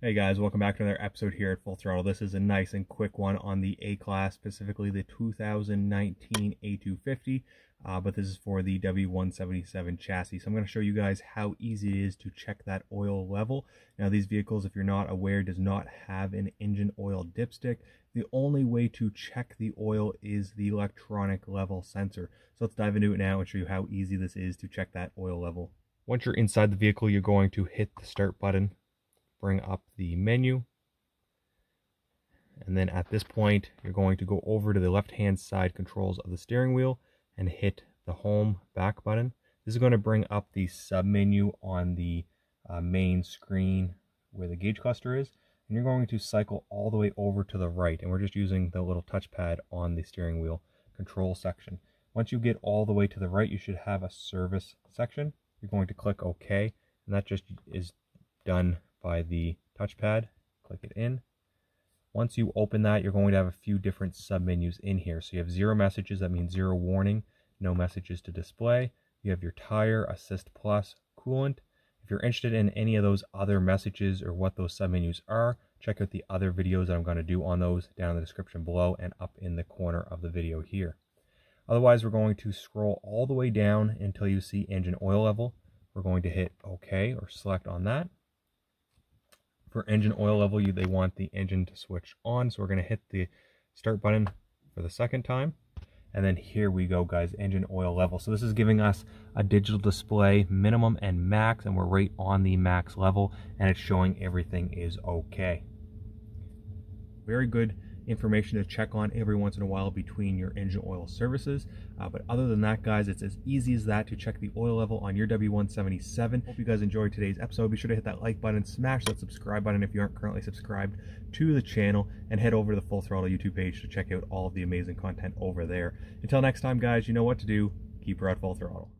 Hey guys, welcome back to another episode here at Full Throttle. This is a nice and quick one on the A-Class, specifically the 2019 A250, but this is for the W177 chassis. So I'm going to show you guys how easy it is to check that oil level. Now these vehicles, if you're not aware, does not have an engine oil dipstick. The only way to check the oil is the electronic level sensor. So let's dive into it now and show you how easy this is to check that oil level. Once you're inside the vehicle, you're going to hit the start button. Bring up the menu, and then at this point you're going to go over to the left hand side controls of the steering wheel and hit the home back button. This is going to bring up the sub menu on the main screen where the gauge cluster is, and you're going to cycle all the way over to the right, and we're just using the little touchpad on the steering wheel control section. Once you get all the way to the right, you should have a service section. You're going to click OK, and that just is done by the touchpad. Click it in. Once you open that, you're going to have a few different sub-menus in here. So you have 0 messages, that means 0 warning, no messages to display. You have your tire, assist plus, coolant. If you're interested in any of those other messages or what those sub-menus are, check out the other videos that I'm going to do on those down in the description below and up in the corner of the video here. Otherwise, we're going to scroll all the way down until you see engine oil level. We're going to hit OK or select on that. For engine oil level, they want the engine to switch on, so we're going to hit the start button for the second time, and then here we go, guys, engine oil level. So this is giving us a digital display minimum and max, and we're right on the max level, and it's showing everything is okay. Very good information to check on every once in a while between your engine oil services, but other than that, guys, it's as easy as that to check the oil level on your W177. Hope you guys enjoyed today's episode. Be sure to hit that like button, smash that subscribe button if you aren't currently subscribed to the channel, and head over to the Full Throttle YouTube page to check out all of the amazing content over there. Until next time, guys, you know what to do. Keep her at full throttle.